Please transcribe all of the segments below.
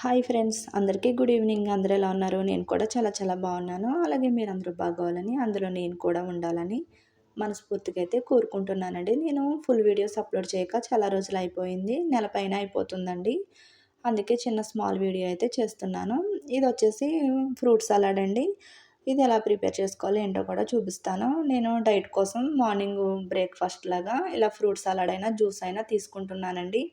Hi friends, అందరికీ good evening. అందరూ ఎలా ఉన్నారు? నేను కూడా చాలా చాలా బాగున్నాను. అలాగే మీరందరూ బాగోవాలని, అందులో నేను కూడా ఉండాలని మనస్ఫూర్తిగా అయితే కోరుకుంటున్నానండి. నేను ఫుల్ వీడియోస్ అప్లోడ్ చేయక చాలా రోజులు అయిపోయింది. నెల పైన అయిపోతుందండి. అందుకే చిన్న స్మాల్ వీడియో అయితే చేస్తున్నాను. ఇది వచ్చేసి ఫ్రూట్ సలాడ్ అండి. ఇది ఎలా ప్రిపేర్ చేసుకోవాలో ఏంటో కూడా చూపిస్తాను. నేను డైట్ కోసం మార్నింగ్ బ్రేక్ఫాస్ట్ లాగా ఇలా ఫ్రూట్ సలాడ్ అయినా జ్యూస్ అయినా తీసుకుంటున్నానండి.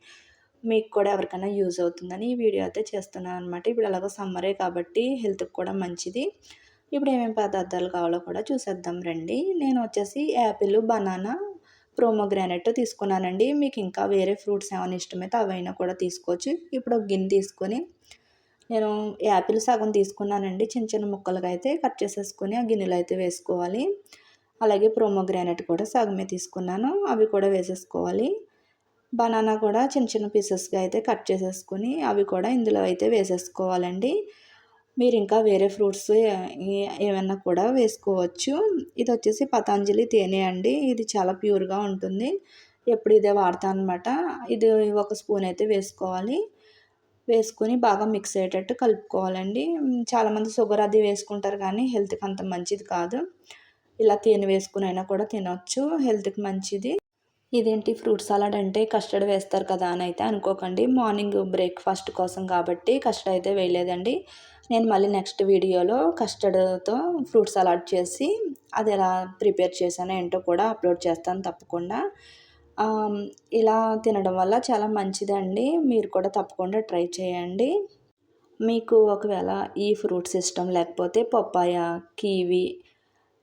మీకు కూడా ఎవరికైనా యూజ్ అవుతుందని ఈ వీడియో అయితే చేస్తున్నాను అనమాట. ఇప్పుడు ఎలాగో సమ్మరే కాబట్టి హెల్త్‌కి కూడా మంచిది. ఇప్పుడు ఏమేమి పదార్థాలు కావాలో కూడా చూసేద్దాం రండి. నేను వచ్చేసి యాపిల్, బనానా, ప్రోమోగ్రానైట్ తీసుకున్నానండి. మీకు ఇంకా వేరే ఫ్రూట్స్ ఏమైనా ఇష్టమైతే అవైనా కూడా తీసుకోవచ్చు. ఇప్పుడు ఒక గిన్నె తీసుకొని నేను యాపిల్ సగం తీసుకున్నానండి. చిన్న చిన్న ముక్కలుగా అయితే కట్ చేసేసుకొని ఆ గిన్నెలో అయితే వేసుకోవాలి. అలాగే ప్రోమోగ్రానైట్ కూడా సగమే తీసుకున్నాను. అవి కూడా వేసేసుకోవాలి. బనానా కూడా చిన్న చిన్న పీసెస్‌గా అయితే కట్ చేసేసుకొని అవి కూడా ఇందులో అయితే వేసేసుకోవాలండి. మీరు ఇంకా వేరే ఫ్రూట్స్ ఏమన్నా కూడా వేసుకోవచ్చు. ఇది వచ్చేసి పతంజలి తేనె అండి. ఇది చాలా ప్యూర్‌గా ఉంటుంది. ఎప్పుడు ఇదే వాడతాను అనమాట. ఇది ఒక స్పూన్ అయితే వేసుకోవాలి. వేసుకొని బాగా మిక్స్ అయ్యేటట్టు కలుపుకోవాలండి. చాలామంది షుగర్ అది వేసుకుంటారు కానీ హెల్త్‌కి అంత మంచిది కాదు. ఇలా తేనె వేసుకొని అయినా కూడా తినొచ్చు. హెల్త్‌కి మంచిది. ఇదేంటి ఫ్రూట్ సలాడ్ అంటే కస్టర్డ్ వేస్తారు కదా అని అయితే అనుకోకండి. మార్నింగ్ బ్రేక్ఫాస్ట్ కోసం కాబట్టి కస్టర్డ్ అయితే వేయలేదండి. నేను మళ్ళీ నెక్స్ట్ వీడియోలో కస్టర్డ్‌తో ఫ్రూట్ సలాడ్ చేసి అది ఎలా ప్రిపేర్ చేశానో ఏంటో కూడా అప్లోడ్ చేస్తాను తప్పకుండా. ఇలా తినడం వల్ల చాలా మంచిదండి. మీరు కూడా తప్పకుండా ట్రై చేయండి. మీకు ఒకవేళ ఈ ఫ్రూట్స్ ఇష్టం లేకపోతే పపాయ, కివి,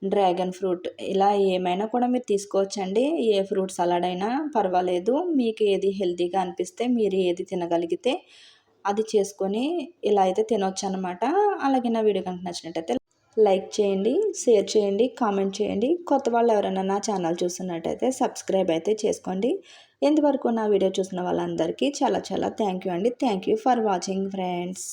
డ్రాగన్ ఫ్రూట్ ఇలా ఏమైనా కూడా మీరు తీసుకోవచ్చండి. ఏ ఫ్రూట్ సలాడ్ అయినా పర్వాలేదు. మీకు ఏది హెల్తీగా అనిపిస్తే మీరు ఏది తినగలిగితే అది చేసుకొని ఇలా అయితే తినొచ్చనమాట. అలాగే నా వీడియో కనుక నచ్చినట్టయితే లైక్ చేయండి, షేర్ చేయండి, కామెంట్ చేయండి. కొత్త వాళ్ళు ఎవరైనా నా ఛానల్ చూస్తున్నట్టయితే సబ్స్క్రైబ్ అయితే చేసుకోండి. ఇంతవరకు నా వీడియో చూసిన వాళ్ళందరికీ చాలా చాలా థ్యాంక్ యూ అండి. Thank you for watching friends.